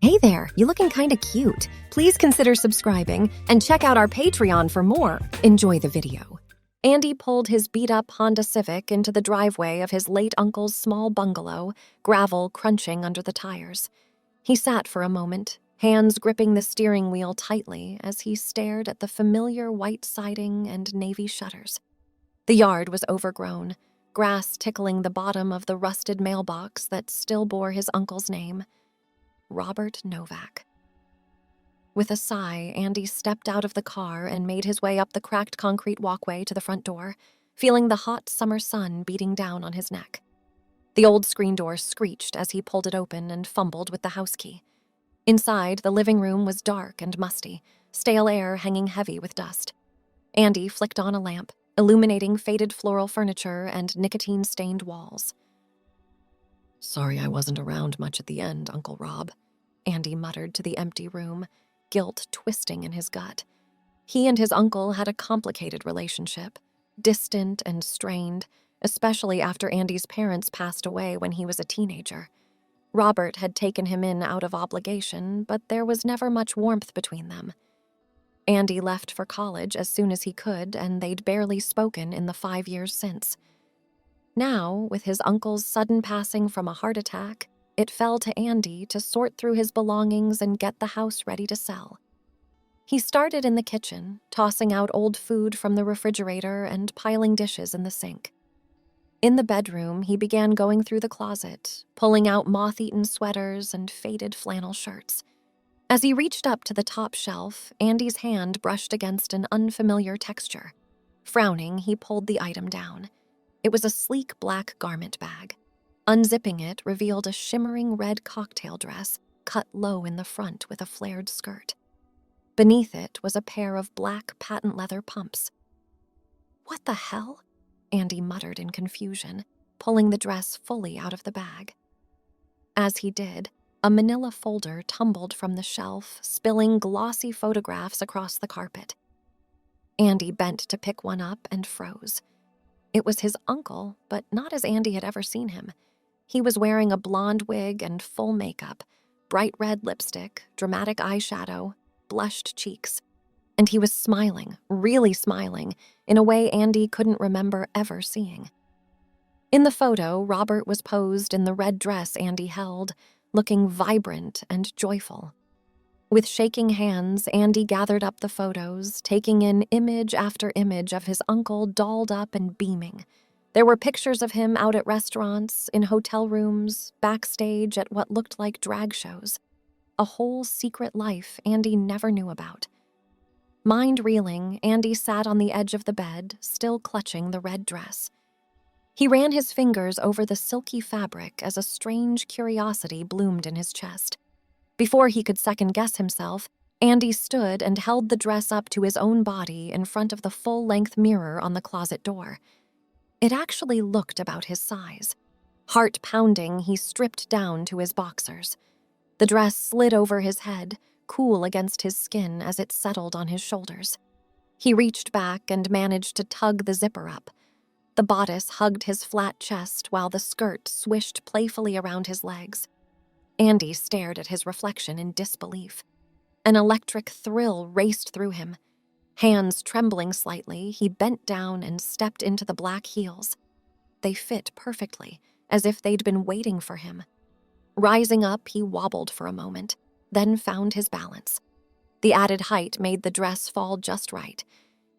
Hey there, you looking kinda cute. Please consider subscribing and check out our Patreon for more. Enjoy the video. Andy pulled his beat-up Honda Civic into the driveway of his late uncle's small bungalow, gravel crunching under the tires. He sat for a moment, hands gripping the steering wheel tightly as he stared at the familiar white siding and navy shutters. The yard was overgrown, grass tickling the bottom of the rusted mailbox that still bore his uncle's name. Robert Novak. With a sigh, Andy stepped out of the car and made his way up the cracked concrete walkway to the front door, feeling the hot summer sun beating down on his neck. The old screen door screeched as he pulled it open and fumbled with the house key. Inside, the living room was dark and musty, stale air hanging heavy with dust. Andy flicked on a lamp, illuminating faded floral furniture and nicotine-stained walls. "Sorry I wasn't around much at the end, Uncle Rob," Andy muttered to the empty room, guilt twisting in his gut. He and his uncle had a complicated relationship, distant and strained, especially after Andy's parents passed away when he was a teenager. Robert had taken him in out of obligation, but there was never much warmth between them. Andy left for college as soon as he could, and they'd barely spoken in the 5 years since. Now, with his uncle's sudden passing from a heart attack, it fell to Andy to sort through his belongings and get the house ready to sell. He started in the kitchen, tossing out old food from the refrigerator and piling dishes in the sink. In the bedroom, he began going through the closet, pulling out moth-eaten sweaters and faded flannel shirts. As he reached up to the top shelf, Andy's hand brushed against an unfamiliar texture. Frowning, he pulled the item down. It was a sleek black garment bag. Unzipping it revealed a shimmering red cocktail dress, cut low in the front with a flared skirt. Beneath it was a pair of black patent leather pumps. "What the hell?" Andy muttered in confusion, pulling the dress fully out of the bag. As he did, a manila folder tumbled from the shelf, spilling glossy photographs across the carpet. Andy bent to pick one up and froze. It was his uncle, but not as Andy had ever seen him. He was wearing a blonde wig and full makeup, bright red lipstick, dramatic eyeshadow, blushed cheeks. And he was smiling, really smiling, in a way Andy couldn't remember ever seeing. In the photo, Robert was posed in the red dress Andy held, looking vibrant and joyful. With shaking hands, Andy gathered up the photos, taking in image after image of his uncle dolled up and beaming. There were pictures of him out at restaurants, in hotel rooms, backstage at what looked like drag shows. A whole secret life Andy never knew about. Mind reeling, Andy sat on the edge of the bed, still clutching the red dress. He ran his fingers over the silky fabric as a strange curiosity bloomed in his chest. Before he could second-guess himself, Andy stood and held the dress up to his own body in front of the full-length mirror on the closet door. It actually looked about his size. Heart pounding, he stripped down to his boxers. The dress slid over his head, cool against his skin as it settled on his shoulders. He reached back and managed to tug the zipper up. The bodice hugged his flat chest while the skirt swished playfully around his legs. Andy stared at his reflection in disbelief. An electric thrill raced through him. Hands trembling slightly, he bent down and stepped into the black heels. They fit perfectly, as if they'd been waiting for him. Rising up, he wobbled for a moment, then found his balance. The added height made the dress fall just right.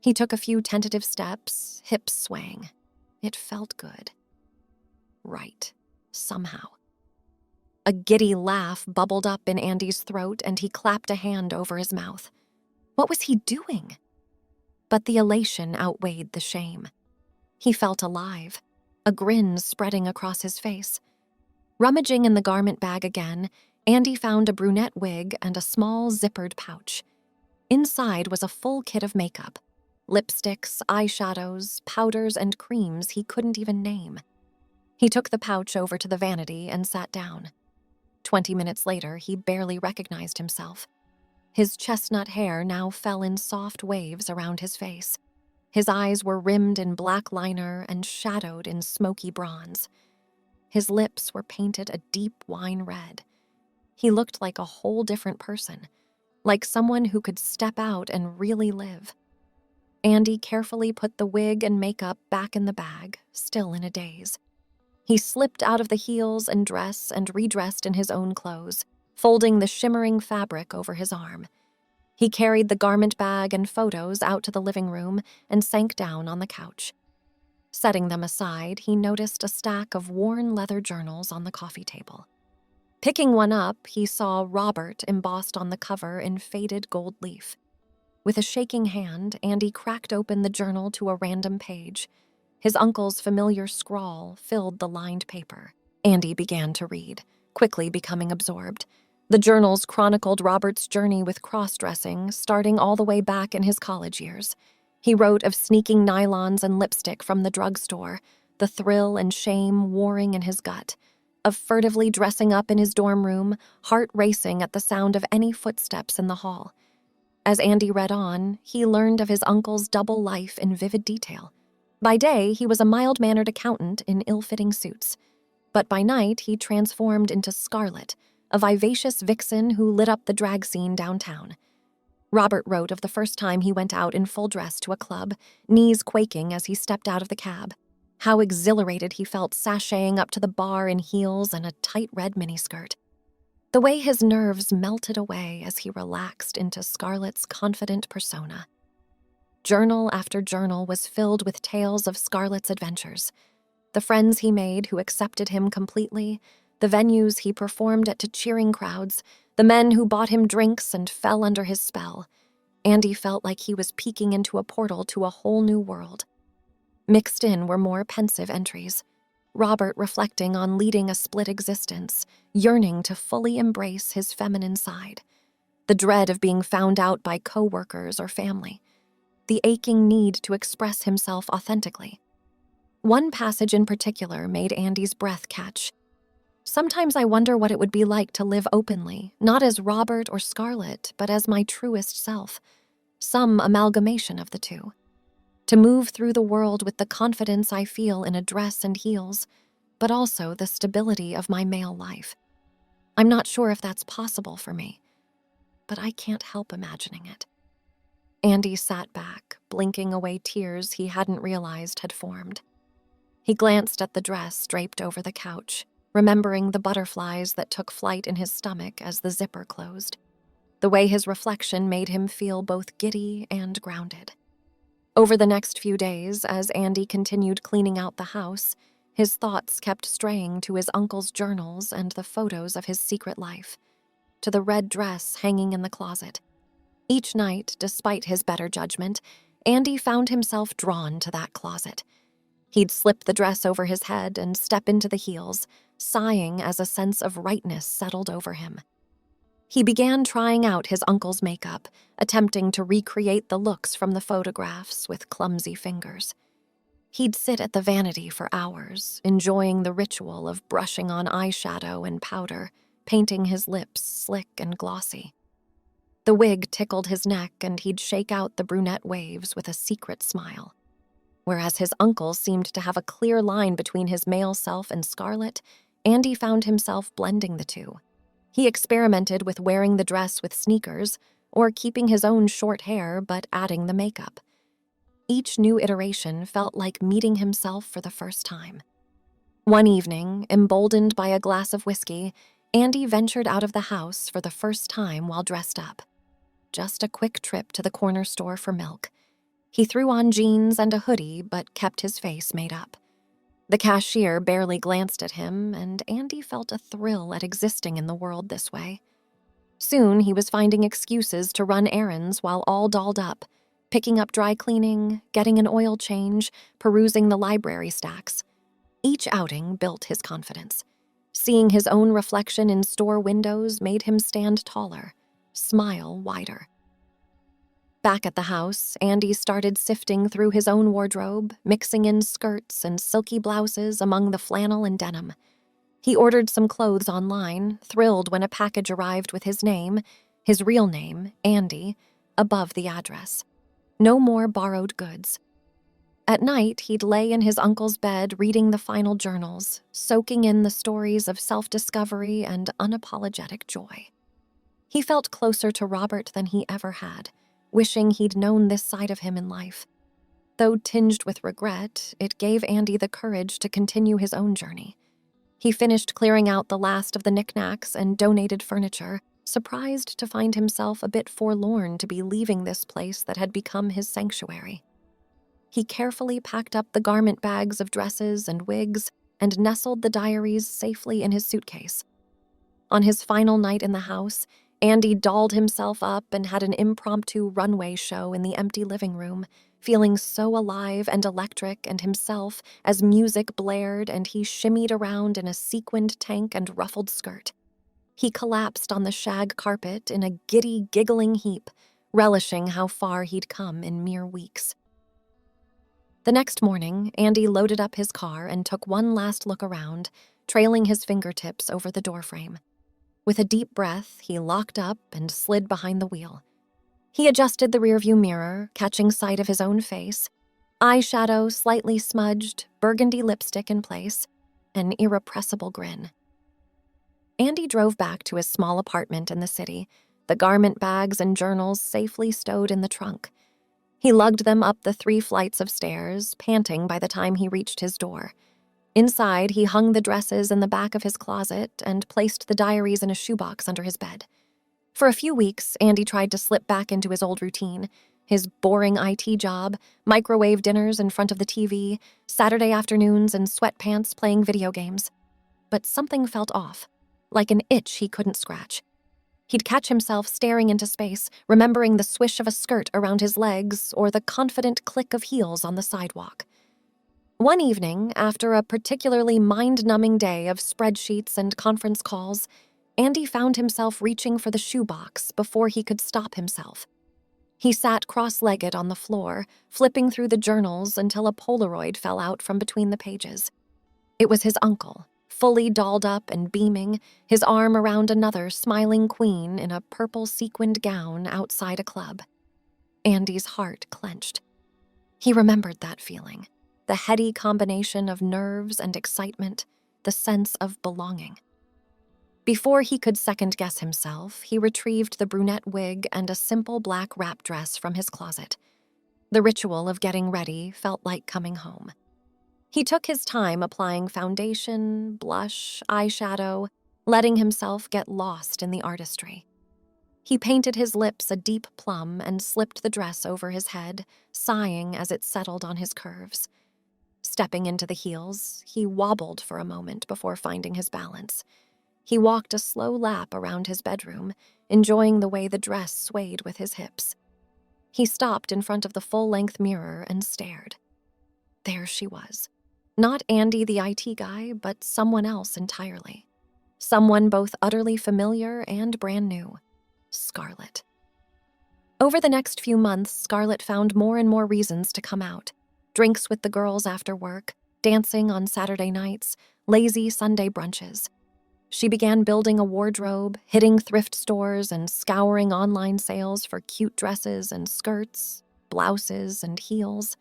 He took a few tentative steps, hips swaying. It felt good. Right. Somehow. A giddy laugh bubbled up in Andy's throat, and he clapped a hand over his mouth. What was he doing? But the elation outweighed the shame. He felt alive, a grin spreading across his face. Rummaging in the garment bag again, Andy found a brunette wig and a small zippered pouch. Inside was a full kit of makeup. Lipsticks, eyeshadows, powders, and creams he couldn't even name. He took the pouch over to the vanity and sat down. 20 minutes later, he barely recognized himself. His chestnut hair now fell in soft waves around his face. His eyes were rimmed in black liner and shadowed in smoky bronze. His lips were painted a deep wine red. He looked like a whole different person, like someone who could step out and really live. Andy carefully put the wig and makeup back in the bag, still in a daze. He slipped out of the heels and dress and redressed in his own clothes, folding the shimmering fabric over his arm. He carried the garment bag and photos out to the living room and sank down on the couch. Setting them aside, he noticed a stack of worn leather journals on the coffee table. Picking one up, he saw Robert embossed on the cover in faded gold leaf. With a shaking hand, Andy cracked open the journal to a random page. His uncle's familiar scrawl filled the lined paper. Andy began to read, quickly becoming absorbed. The journals chronicled Robert's journey with crossdressing, starting all the way back in his college years. He wrote of sneaking nylons and lipstick from the drugstore, the thrill and shame warring in his gut, of furtively dressing up in his dorm room, heart racing at the sound of any footsteps in the hall. As Andy read on, he learned of his uncle's double life in vivid detail. By day, he was a mild-mannered accountant in ill-fitting suits. But by night, he transformed into Scarlet, a vivacious vixen who lit up the drag scene downtown. Robert wrote of the first time he went out in full dress to a club, knees quaking as he stepped out of the cab. How exhilarated he felt sashaying up to the bar in heels and a tight red miniskirt. The way his nerves melted away as he relaxed into Scarlet's confident persona. Journal after journal was filled with tales of Scarlet's adventures. The friends he made who accepted him completely, the venues he performed at to cheering crowds, the men who bought him drinks and fell under his spell. Andy felt like he was peeking into a portal to a whole new world. Mixed in were more pensive entries. Robert reflecting on leading a split existence, yearning to fully embrace his feminine side. The dread of being found out by co-workers or family. The aching need to express himself authentically. One passage in particular made Andy's breath catch. Sometimes I wonder what it would be like to live openly, not as Robert or Scarlet, but as my truest self, some amalgamation of the two. To move through the world with the confidence I feel in a dress and heels, but also the stability of my male life. I'm not sure if that's possible for me, but I can't help imagining it. Andy sat back, blinking away tears he hadn't realized had formed. He glanced at the dress draped over the couch, remembering the butterflies that took flight in his stomach as the zipper closed. The way his reflection made him feel both giddy and grounded. Over the next few days, as Andy continued cleaning out the house, his thoughts kept straying to his uncle's journals and the photos of his secret life, to the red dress hanging in the closet. Each night, despite his better judgment, Andy found himself drawn to that closet. He'd slip the dress over his head and step into the heels, sighing as a sense of rightness settled over him. He began trying out his uncle's makeup, attempting to recreate the looks from the photographs with clumsy fingers. He'd sit at the vanity for hours, enjoying the ritual of brushing on eyeshadow and powder, painting his lips slick and glossy. The wig tickled his neck, and he'd shake out the brunette waves with a secret smile. Whereas his uncle seemed to have a clear line between his male self and Scarlet, Andy found himself blending the two. He experimented with wearing the dress with sneakers, or keeping his own short hair but adding the makeup. Each new iteration felt like meeting himself for the first time. One evening, emboldened by a glass of whiskey, Andy ventured out of the house for the first time while dressed up. Just a quick trip to the corner store for milk. He threw on jeans and a hoodie but kept his face made up. The cashier barely glanced at him, and Andy felt a thrill at existing in the world this way. Soon he was finding excuses to run errands while all dolled up, picking up dry cleaning, getting an oil change, perusing the library stacks. Each outing built his confidence. Seeing his own reflection in store windows made him stand taller, smile wider. Back at the house, Andy started sifting through his own wardrobe, mixing in skirts and silky blouses among the flannel and denim. He ordered some clothes online, thrilled when a package arrived with his name, his real name, Andy, above the address. No more borrowed goods. At night, he'd lay in his uncle's bed reading the final journals, soaking in the stories of self-discovery and unapologetic joy. He felt closer to Robert than he ever had, wishing he'd known this side of him in life. Though tinged with regret, it gave Andy the courage to continue his own journey. He finished clearing out the last of the knickknacks and donated furniture, surprised to find himself a bit forlorn to be leaving this place that had become his sanctuary. He carefully packed up the garment bags of dresses and wigs and nestled the diaries safely in his suitcase. On his final night in the house, Andy dolled himself up and had an impromptu runway show in the empty living room, feeling so alive and electric and himself as music blared and he shimmied around in a sequined tank and ruffled skirt. He collapsed on the shag carpet in a giddy, giggling heap, relishing how far he'd come in mere weeks. The next morning, Andy loaded up his car and took one last look around, trailing his fingertips over the doorframe. With a deep breath, he locked up and slid behind the wheel. He adjusted the rearview mirror, catching sight of his own face, eyeshadow slightly smudged, burgundy lipstick in place, an irrepressible grin. Andy drove back to his small apartment in the city, the garment bags and journals safely stowed in the trunk. He lugged them up the 3 flights of stairs, panting by the time he reached his door. Inside, he hung the dresses in the back of his closet and placed the diaries in a shoebox under his bed. For a few weeks, Andy tried to slip back into his old routine, his boring IT job, microwave dinners in front of the TV, Saturday afternoons in sweatpants playing video games. But something felt off, like an itch he couldn't scratch. He'd catch himself staring into space, remembering the swish of a skirt around his legs or the confident click of heels on the sidewalk. One evening, after a particularly mind-numbing day of spreadsheets and conference calls, Andy found himself reaching for the shoebox before he could stop himself. He sat cross-legged on the floor, flipping through the journals until a Polaroid fell out from between the pages. It was his uncle, fully dolled up and beaming, his arm around another smiling queen in a purple sequined gown outside a club. Andy's heart clenched. He remembered that feeling, the heady combination of nerves and excitement, the sense of belonging. Before he could second-guess himself, he retrieved the brunette wig and a simple black wrap dress from his closet. The ritual of getting ready felt like coming home. He took his time applying foundation, blush, eyeshadow, letting himself get lost in the artistry. He painted his lips a deep plum and slipped the dress over his head, sighing as it settled on his curves. Stepping into the heels, he wobbled for a moment before finding his balance. He walked a slow lap around his bedroom, enjoying the way the dress swayed with his hips. He stopped in front of the full-length mirror and stared. There she was. Not Andy the IT guy, but someone else entirely. Someone both utterly familiar and brand new. Scarlett. Over the next few months, Scarlett found more and more reasons to come out. Drinks with the girls after work, dancing on Saturday nights, lazy Sunday brunches. She began building a wardrobe, hitting thrift stores and scouring online sales for cute dresses and skirts, blouses and heels.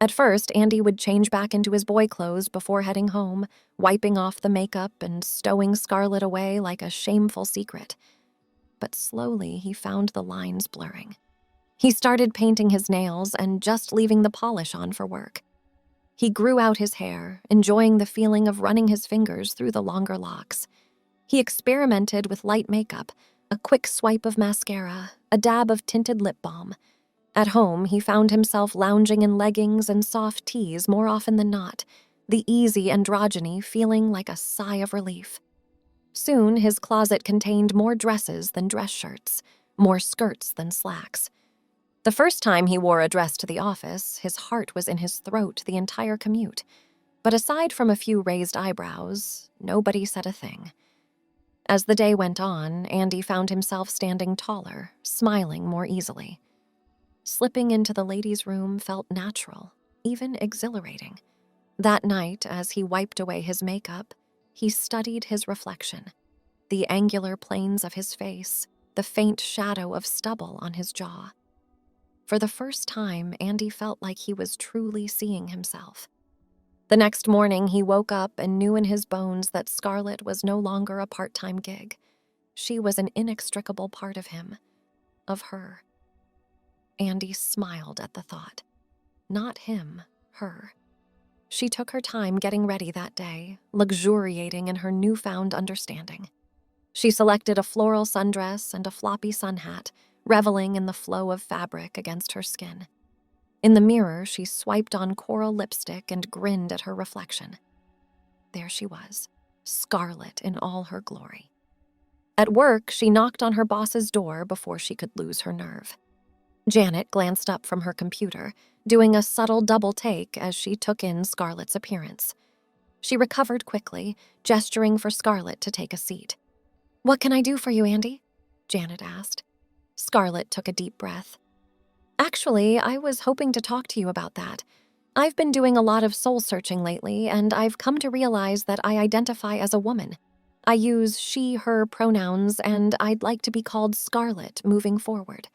At first, Andy would change back into his boy clothes before heading home, wiping off the makeup and stowing Scarlett away like a shameful secret. But slowly, he found the lines blurring. He started painting his nails and just leaving the polish on for work. He grew out his hair, enjoying the feeling of running his fingers through the longer locks. He experimented with light makeup, a quick swipe of mascara, a dab of tinted lip balm. At home, he found himself lounging in leggings and soft tees more often than not, the easy androgyny feeling like a sigh of relief. Soon, his closet contained more dresses than dress shirts, more skirts than slacks. The first time he wore a dress to the office, his heart was in his throat the entire commute. But aside from a few raised eyebrows, nobody said a thing. As the day went on, Andy found himself standing taller, smiling more easily. Slipping into the ladies' room felt natural, even exhilarating. That night, as he wiped away his makeup, he studied his reflection. The angular planes of his face, the faint shadow of stubble on his jaw. For the first time, Andy felt like he was truly seeing himself. The next morning, he woke up and knew in his bones that Scarlett was no longer a part-time gig. She was an inextricable part of him, of her. Andy smiled at the thought. Not him, her. She took her time getting ready that day, luxuriating in her newfound understanding. She selected a floral sundress and a floppy sun hat, reveling in the flow of fabric against her skin. In the mirror, she swiped on coral lipstick and grinned at her reflection. There she was, Scarlett in all her glory. At work, she knocked on her boss's door before she could lose her nerve. Janet glanced up from her computer, doing a subtle double take as she took in Scarlett's appearance. She recovered quickly, gesturing for Scarlett to take a seat. "What can I do for you, Andy?" Janet asked. Scarlett took a deep breath. "Actually, I was hoping to talk to you about that. I've been doing a lot of soul-searching lately, and I've come to realize that I identify as a woman. I use she, her pronouns, and I'd like to be called Scarlett moving forward."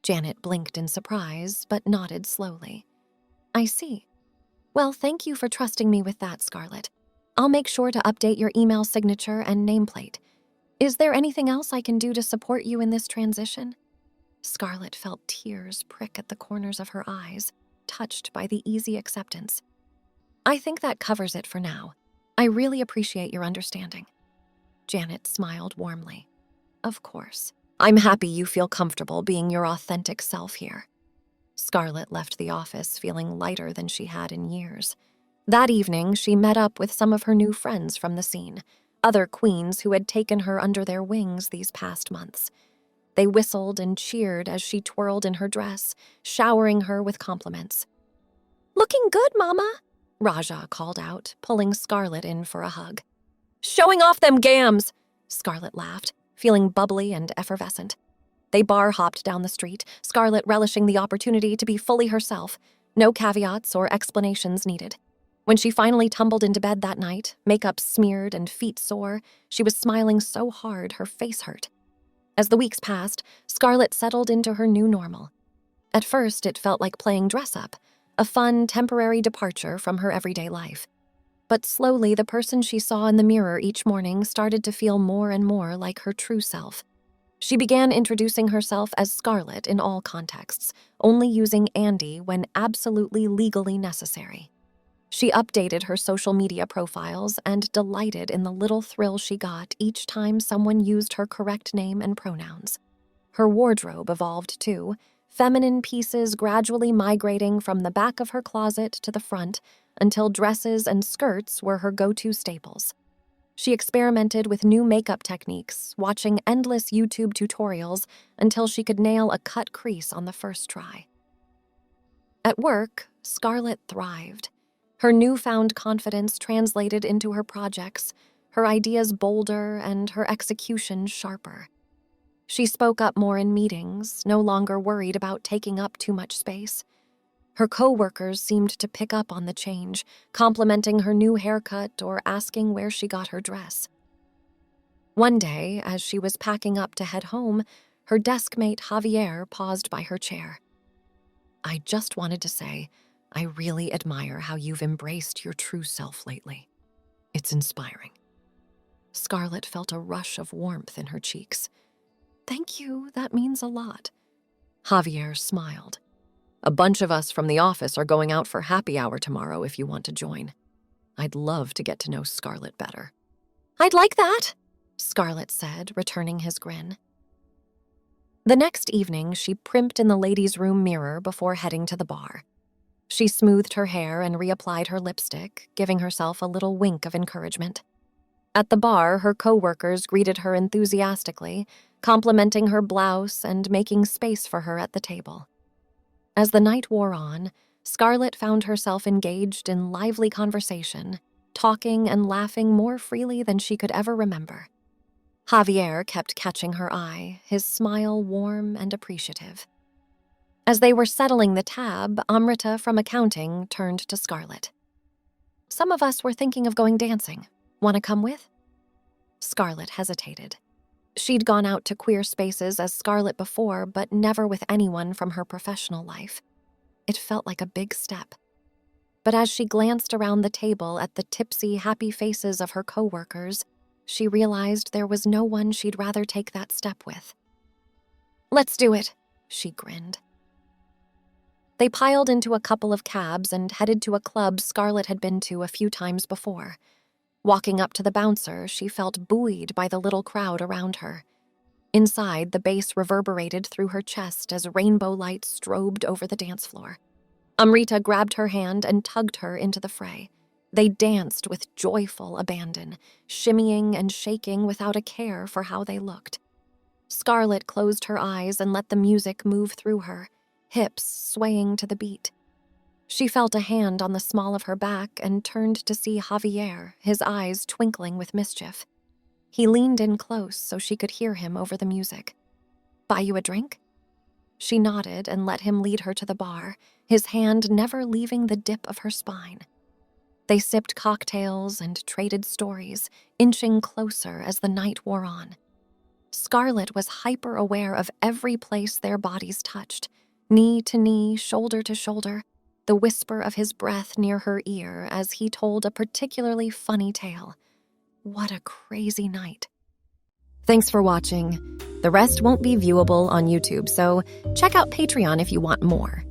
Janet blinked in surprise, but nodded slowly. "I see. Well, thank you for trusting me with that, Scarlett. I'll make sure to update your email signature and nameplate. Is there anything else I can do to support you in this transition?" Scarlett felt tears prick at the corners of her eyes, touched by the easy acceptance. "I think that covers it for now. I really appreciate your understanding." Janet smiled warmly. "Of course. I'm happy you feel comfortable being your authentic self here." Scarlett left the office feeling lighter than she had in years. That evening, she met up with some of her new friends from the scene, other queens who had taken her under their wings these past months. They whistled and cheered as she twirled in her dress, showering her with compliments. "Looking good, Mama," Raja called out, pulling Scarlett in for a hug. "Showing off them gams," Scarlett laughed, feeling bubbly and effervescent. They bar-hopped down the street, Scarlett relishing the opportunity to be fully herself, no caveats or explanations needed. When she finally tumbled into bed that night, makeup smeared and feet sore, she was smiling so hard her face hurt. As the weeks passed, Scarlett settled into her new normal. At first, it felt like playing dress-up, a fun, temporary departure from her everyday life. But slowly, the person she saw in the mirror each morning started to feel more and more like her true self. She began introducing herself as Scarlett in all contexts, only using Andy when absolutely legally necessary. She updated her social media profiles and delighted in the little thrill she got each time someone used her correct name and pronouns. Her wardrobe evolved too, feminine pieces gradually migrating from the back of her closet to the front until dresses and skirts were her go-to staples. She experimented with new makeup techniques, watching endless YouTube tutorials until she could nail a cut crease on the first try. At work, Scarlett thrived. Her newfound confidence translated into her projects, her ideas bolder and her execution sharper. She spoke up more in meetings, no longer worried about taking up too much space. Her co-workers seemed to pick up on the change, complimenting her new haircut or asking where she got her dress. One day, as she was packing up to head home, her deskmate Javier paused by her chair. "I just wanted to say, I really admire how you've embraced your true self lately. It's inspiring." Scarlett felt a rush of warmth in her cheeks. "Thank you, that means a lot." Javier smiled. "A bunch of us from the office are going out for happy hour tomorrow if you want to join. I'd love to get to know Scarlett better." "I'd like that," Scarlett said, returning his grin. The next evening, she primped in the ladies' room mirror before heading to the bar. She smoothed her hair and reapplied her lipstick, giving herself a little wink of encouragement. At the bar, her co-workers greeted her enthusiastically, complimenting her blouse and making space for her at the table. As the night wore on, Scarlett found herself engaged in lively conversation, talking and laughing more freely than she could ever remember. Javier kept catching her eye, his smile warm and appreciative. As they were settling the tab, Amrita from accounting turned to Scarlett. "Some of us were thinking of going dancing. Want to come with?" Scarlett hesitated. She'd gone out to queer spaces as Scarlett before, but never with anyone from her professional life. It felt like a big step. But as she glanced around the table at the tipsy, happy faces of her coworkers, she realized there was no one she'd rather take that step with. "Let's do it," she grinned. They piled into a couple of cabs and headed to a club Scarlett had been to a few times before. Walking up to the bouncer, she felt buoyed by the little crowd around her. Inside, the bass reverberated through her chest as rainbow lights strobed over the dance floor. Amrita grabbed her hand and tugged her into the fray. They danced with joyful abandon, shimmying and shaking without a care for how they looked. Scarlett closed her eyes and let the music move through her, hips swaying to the beat. She felt a hand on the small of her back and turned to see Javier, his eyes twinkling with mischief. He leaned in close so she could hear him over the music. "Buy you a drink?" She nodded and let him lead her to the bar, his hand never leaving the dip of her spine. They sipped cocktails and traded stories, inching closer as the night wore on. Scarlett was hyper-aware of every place their bodies touched, knee to knee, shoulder to shoulder, the whisper of his breath near her ear as he told a particularly funny tale. What a crazy night. Thanks for watching. The rest won't be viewable on YouTube, so check out Patreon if you want more.